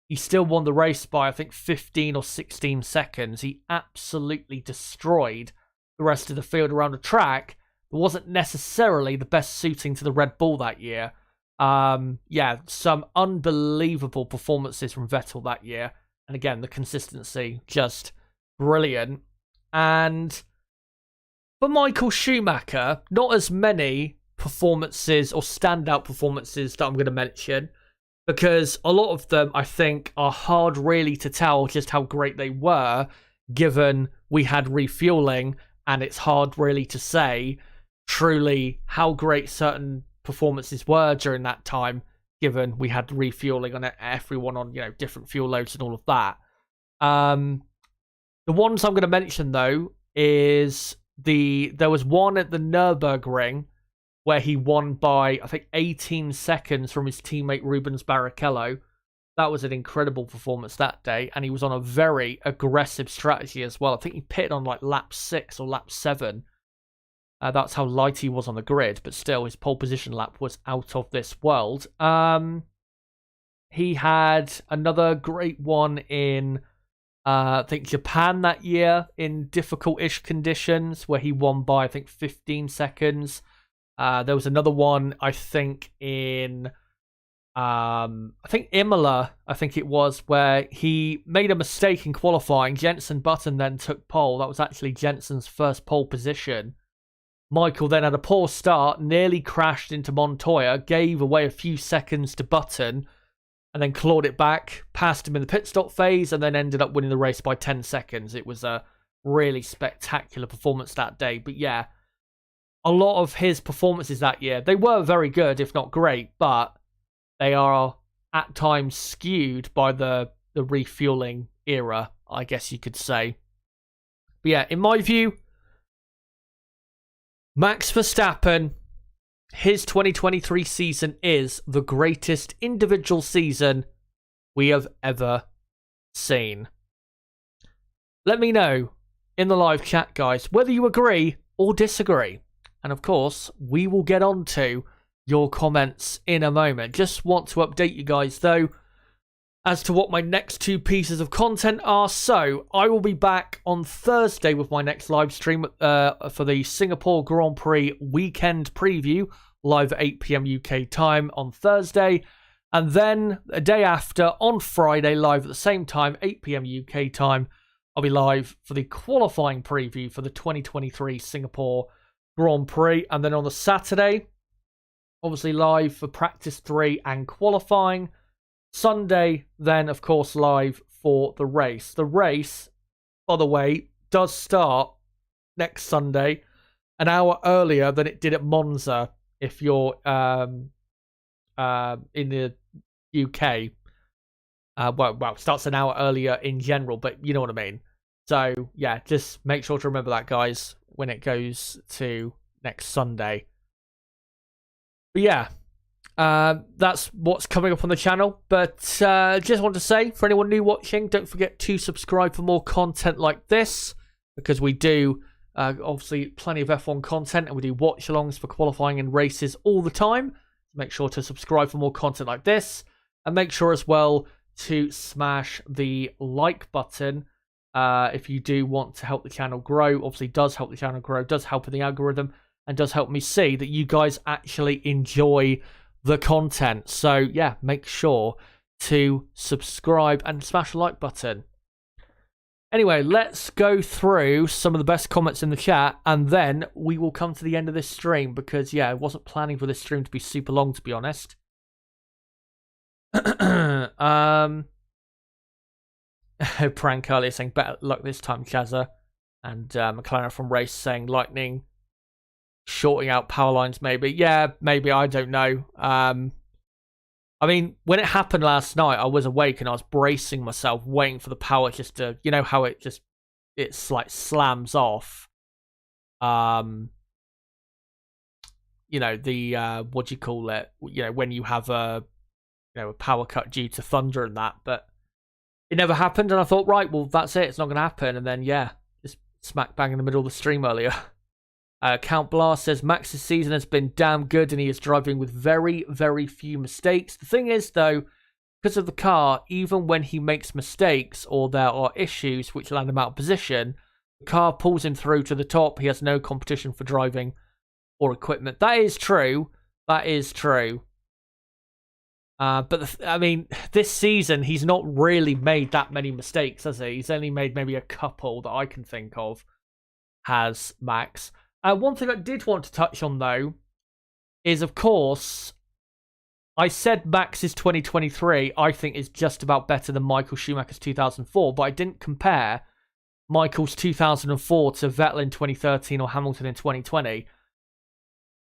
He still won the race by, I think, 15 or 16 seconds. He absolutely destroyed the rest of the field around the track. It wasn't necessarily the best suiting to the Red Bull that year. Yeah, some unbelievable performances from Vettel that year. And again, the consistency, just brilliant. And for Michael Schumacher, not as many performances or standout performances that I'm going to mention, because a lot of them, I think, are hard really to tell just how great they were, given we had refueling, and it's hard really to say truly how great certain performances were during that time, given we had refueling on everyone on, different fuel loads and all of that. The ones I'm going to mention, though, is there was one at the Nürburgring where he won by, I think, 18 seconds from his teammate Rubens Barrichello. That was an incredible performance that day, and he was on a very aggressive strategy as well. I think he pitted on like lap 6 or lap 7. That's how light he was on the grid, but still, his pole position lap was out of this world. He had another great one in, I think, Japan that year in difficult-ish conditions, where he won by, I think, 15 seconds. There was another one, I think, in, Imola, I think it was, where he made a mistake in qualifying. Jenson Button then took pole. That was actually Jenson's first pole position. Michael then had a poor start, nearly crashed into Montoya, gave away a few seconds to Button, and then clawed it back, passed him in the pit stop phase, and then ended up winning the race by 10 seconds. It was a really spectacular performance that day. But yeah, a lot of his performances that year, they were very good, if not great, but they are at times skewed by the refueling era, I guess you could say. But yeah, in my view, Max Verstappen, his 2023 season is the greatest individual season we have ever seen. Let me know in the live chat, guys, whether you agree or disagree. And of course, we will get on to your comments in a moment. Just want to update you guys, though, as to what my next 2 pieces of content are. So, I will be back on Thursday with my next live stream for the Singapore Grand Prix weekend preview, live at 8 PM UK time on Thursday. And then, a day after, on Friday, live at the same time, 8 PM UK time, I'll be live for the qualifying preview for the 2023 Singapore Grand Prix. And then on the Saturday, obviously live for practice 3 and qualifying. Sunday, then, of course, live for the race. The race, by the way, does start next Sunday an hour earlier than it did at Monza, if you're in the UK. Well, it starts an hour earlier in general, but you know what I mean. So, yeah, just make sure to remember that, guys, when it goes to next Sunday. But yeah, that's what's coming up on the channel. But just want to say, for anyone new watching, don't forget to subscribe for more content like this, because we do obviously plenty of F1 content, and we do watch-alongs for qualifying and races all the time. Make sure to subscribe for more content like this, and make sure as well to smash the like button if you do want to help the channel grow. Obviously, does help the channel grow, does help with the algorithm, and does help me see that you guys actually enjoy the content. So yeah, make sure to subscribe and smash the like button. Anyway, let's go through some of the best comments in the chat, and then we will come to the end of this stream, because yeah, I wasn't planning for this stream to be super long, to be honest. Prank earlier saying better luck this time, Chazza. And McLaren from Race saying lightning shorting out power lines, maybe. Yeah, maybe, I don't know. I mean, when it happened last night, I was awake and I was bracing myself, waiting for the power just to, you know how it's like slams off. what do you call it? When you have a power cut due to thunder and that, but it never happened. And I thought, right, well, that's it. It's not going to happen. And then, yeah, just smack bang in the middle of the stream earlier. Count Blast says Max's season has been damn good and he is driving with very, very few mistakes. The thing is, though, because of the car, even when he makes mistakes or there are issues which land him out of position, the car pulls him through to the top. He has no competition for driving or equipment. That is true. That is true. But this season, he's not really made that many mistakes, has he? He's only made maybe a couple that I can think of, has Max. One thing I did want to touch on, though, is, of course, I said Max's 2023, I think, is just about better than Michael Schumacher's 2004, but I didn't compare Michael's 2004 to Vettel in 2013 or Hamilton in 2020.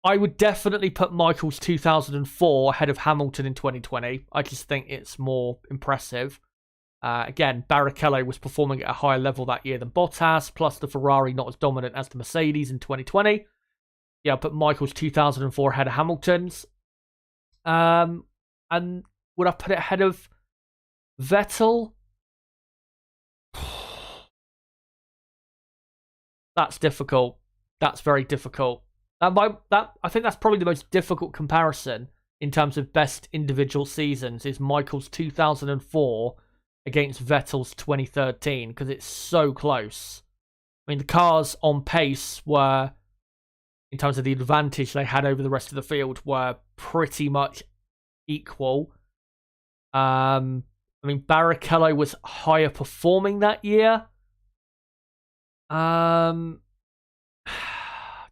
I would definitely put Michael's 2004 ahead of Hamilton in 2020. I just think it's more impressive. Again, Barrichello was performing at a higher level that year than Bottas, plus the Ferrari not as dominant as the Mercedes in 2020. Yeah, but Michael's 2004 ahead of Hamilton's. And would I put it ahead of Vettel? That's difficult. That's very difficult. I think that's probably the most difficult comparison in terms of best individual seasons is Michael's 2004 against Vettel's 2013, because it's so close. I mean, the cars on pace were, in terms of the advantage they had over the rest of the field, were pretty much equal. Barrichello was higher performing that year.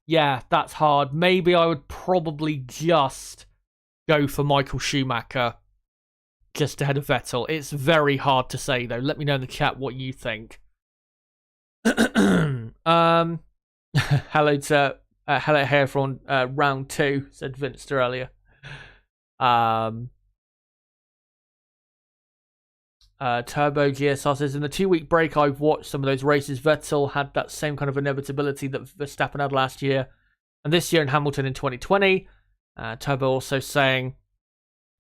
Yeah, that's hard. Maybe I would probably just go for Michael Schumacher just ahead of Vettel. It's very hard to say, though. Let me know in the chat what you think. Hello here from round 2, said Vince earlier. Turbo GSR says, in the 2-week break I've watched some of those races, Vettel had that same kind of inevitability that Verstappen had last year and this year in Hamilton in 2020. Turbo also saying,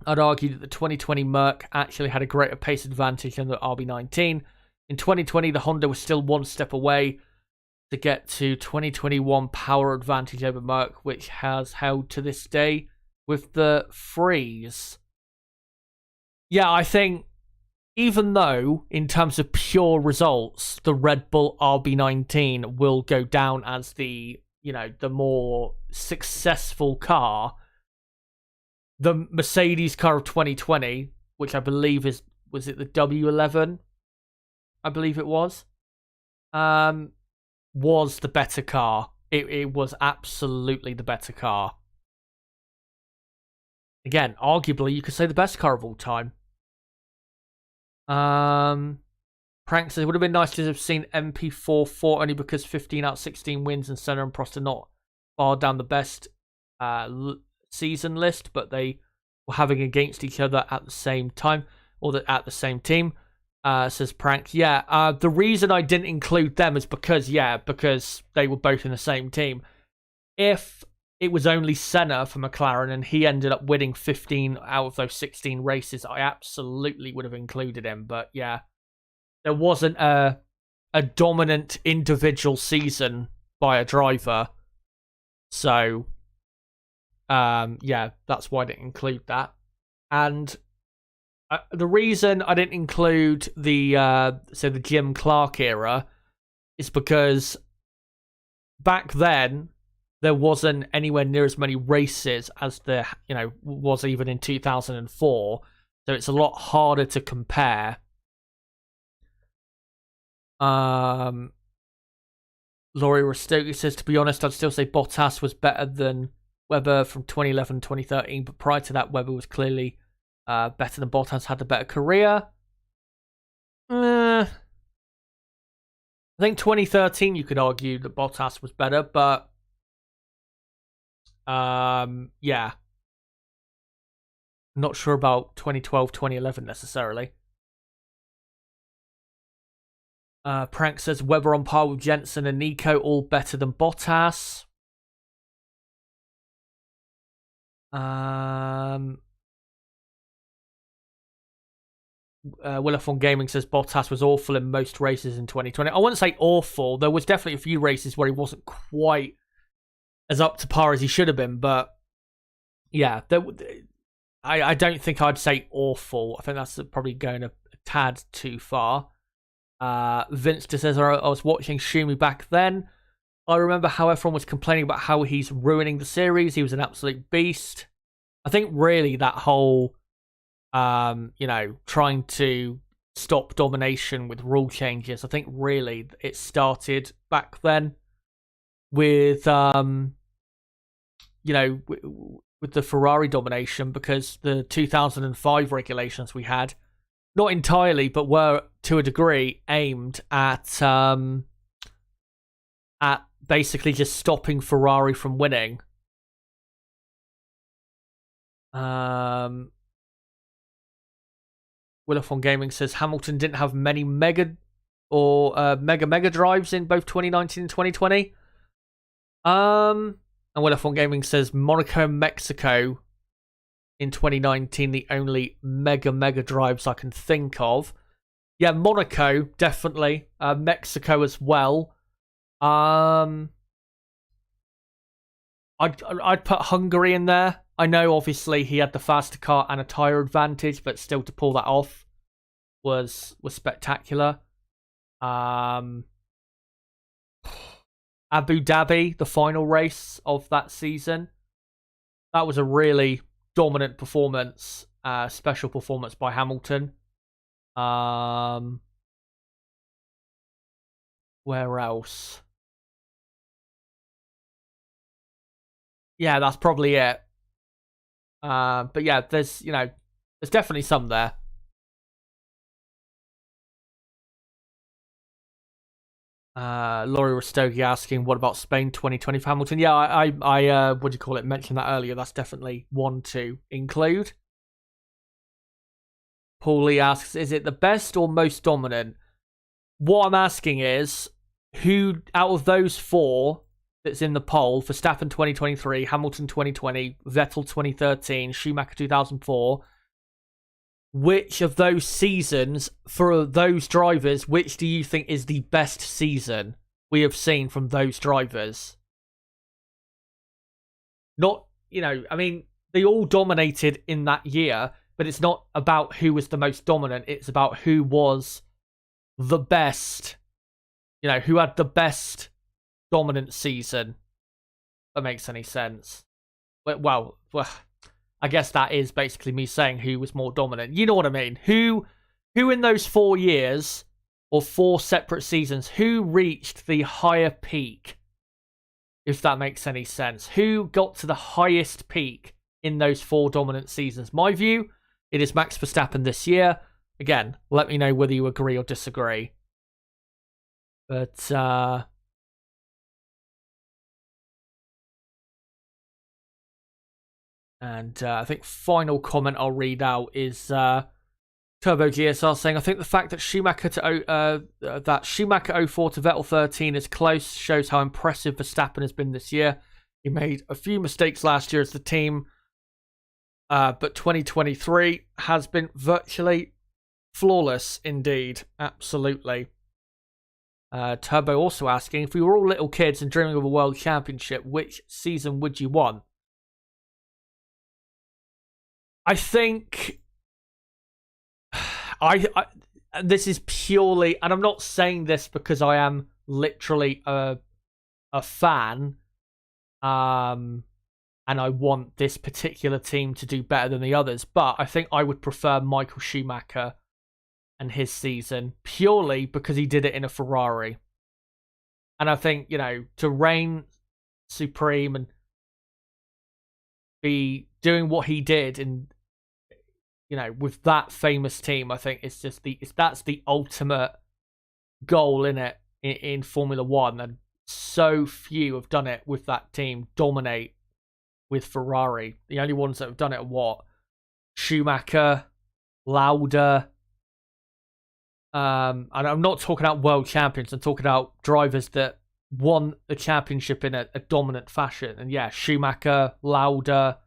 I'd argue that the 2020 Merc actually had a greater pace advantage than the RB19. In 2020, the Honda was still one step away to get to 2021 power advantage over Merc, which has held to this day with the Freeze. Yeah, I think even though, in terms of pure results, the Red Bull RB19 will go down as the more successful car, the Mercedes car of 2020, which I believe was it the W11? I believe it was the better car. It was absolutely the better car. Again, arguably, you could say the best car of all time. Prank says, it would have been nice to have seen MP4 only because 15 out of 16 wins and Senna and Prost are not far down the best season list, but they were having against each other at the same time, or at the same team, says Prank. Yeah, the reason I didn't include them is because they were both in the same team. If it was only Senna for McLaren and he ended up winning 15 out of those 16 races, I absolutely would have included him. But yeah, there wasn't a dominant individual season by a driver. So, yeah, that's why I didn't include that. And the reason I didn't include the Jim Clark era is because back then there wasn't anywhere near as many races as there was even in 2004, so it's a lot harder to compare. Laurie Rostoki says, to be honest, I'd still say Bottas was better than Webber from 2011 2013, but prior to that, Webber was clearly better than Bottas, had a better career. I think 2013 you could argue that Bottas was better, but yeah. Not sure about 2012, 2011 necessarily. Prank says, Webber on par with Jensen and Nico, all better than Bottas. Willifon Gaming says Bottas was awful in most races in 2020. I wouldn't say awful. There was definitely a few races where he wasn't quite as up to par as he should have been. But yeah, I don't think I'd say awful. I think that's probably going a tad too far. Vince just says, I was watching Schumi back then. I remember how everyone was complaining about how he's ruining the series. He was an absolute beast. I think really that whole, trying to stop domination with rule changes, I think really it started back then with, with the Ferrari domination, because the 2005 regulations we had, not entirely, but were to a degree aimed at basically just stopping Ferrari from winning. Willifon Gaming says Hamilton didn't have many mega drives in both 2019 and 2020. And Willifon Gaming says Monaco and Mexico in 2019, the only mega drives I can think of. Yeah, Monaco, definitely. Mexico as well. I'd put Hungary in there. I know, obviously, he had the faster car and a tyre advantage, but still to pull that off was spectacular. Abu Dhabi, the final race of that season, that was a really dominant performance, special performance by Hamilton. Where else? Yeah, that's probably it. But yeah, there's definitely some there. Laurie Rastogi asking, what about Spain 2020 for Hamilton? Yeah, I what do you call it? Mentioned that earlier. That's definitely one to include. Paulie asks, is it the best or most dominant? What I'm asking is, who out of those four that's in the poll, Verstappen 2023, Hamilton 2020, Vettel 2013, Schumacher 2004, which of those seasons, for those drivers, which do you think is the best season we have seen from those drivers? Not, I mean, they all dominated in that year, but it's not about who was the most dominant. It's about who was the best, who had the best dominant season. If that makes any sense. Well, I guess that is basically me saying who was more dominant. You know what I mean? Who in those 4 years or 4 separate seasons, who reached the higher peak? If that makes any sense. Who got to the highest peak in those 4 dominant seasons? My view, it is Max Verstappen this year. Again, let me know whether you agree or disagree. But, and I think final comment I'll read out is Turbo GSR saying, I think the fact that Schumacher 04 to Vettel 13 is close shows how impressive Verstappen has been this year. He made a few mistakes last year as the team, but 2023 has been virtually flawless indeed. Absolutely. Turbo also asking, if we were all little kids and dreaming of a world championship, which season would you want? I think I this is purely, and I'm not saying this because I am literally a fan, and I want this particular team to do better than the others, but I think I would prefer Michael Schumacher and his season purely because he did it in a Ferrari. And I think, to reign supreme and be doing what he did and, with that famous team, I think it's just that's the ultimate goal in Formula One. And so few have done it with that team, dominate with Ferrari. The only ones that have done it are what? Schumacher, Lauda. And I'm not talking about world champions. I'm talking about drivers that won the championship in a dominant fashion. And yeah, Schumacher, Lauda,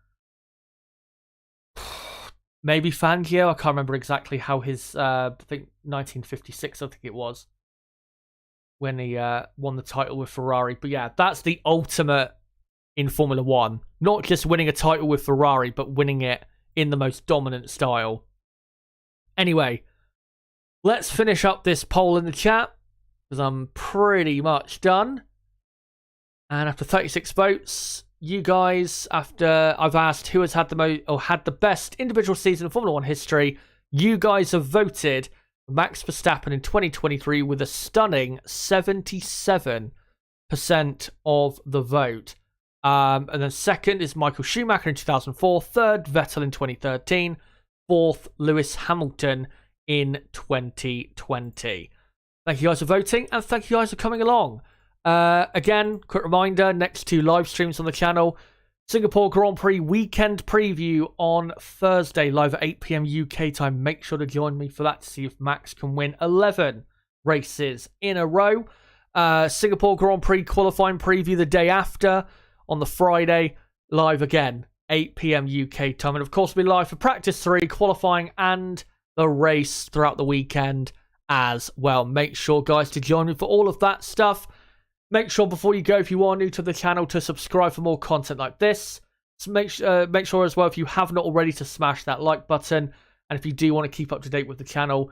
maybe Fangio. I can't remember exactly how his, I think 1956, I think it was, when he won the title with Ferrari. But yeah, that's the ultimate in Formula One. Not just winning a title with Ferrari, but winning it in the most dominant style. Anyway, let's finish up this poll in the chat, because I'm pretty much done. And after 36 votes, you guys, after I've asked who has had the most or had the best individual season in Formula One history, you guys have voted for Max Verstappen in 2023 with a stunning 77% of the vote. And then second is Michael Schumacher in 2004, third Vettel in 2013, fourth Lewis Hamilton in 2020. Thank you guys for voting, and thank you guys for coming along. Again, quick reminder, next 2 live streams on the channel. Singapore Grand Prix weekend preview on Thursday, live at 8 PM UK time. Make sure to join me for that to see if Max can win 11 races in a row. Singapore Grand Prix qualifying preview the day after on the Friday, live again, 8 PM UK time. And of course, we'll be live for practice 3, qualifying, and the race throughout the weekend as well. Make sure, guys, to join me for all of that stuff. Make sure before you go, if you are new to the channel, to subscribe for more content like this. So make sure as well, if you have not already, to smash that like button. And if you do want to keep up to date with the channel,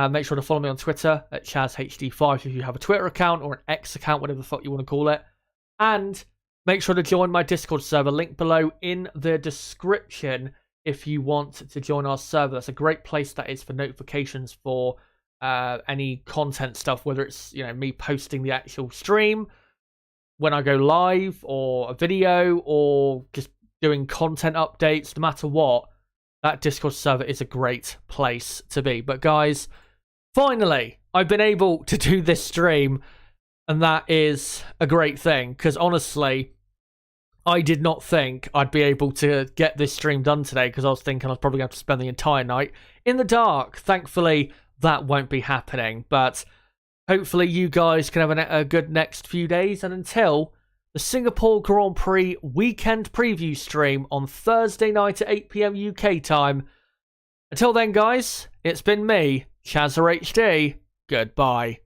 make sure to follow me on Twitter at ChazHD5 if you have a Twitter account or an X account, whatever the fuck you want to call it. And make sure to join my Discord server, link below in the description if you want to join our server. That's a great place that is for notifications for any content stuff, whether it's me posting the actual stream when I go live, or a video, or just doing content updates. No matter what, that Discord server is a great place to be. But guys, finally I've been able to do this stream, and that is a great thing, because honestly I did not think I'd be able to get this stream done today, because I was thinking I was probably going to have to spend the entire night in the dark. Thankfully that won't be happening, but hopefully you guys can have a good next few days. And until the Singapore Grand Prix weekend preview stream on Thursday night at 8 PM UK time, until then, guys, it's been me, ChazHD. Goodbye.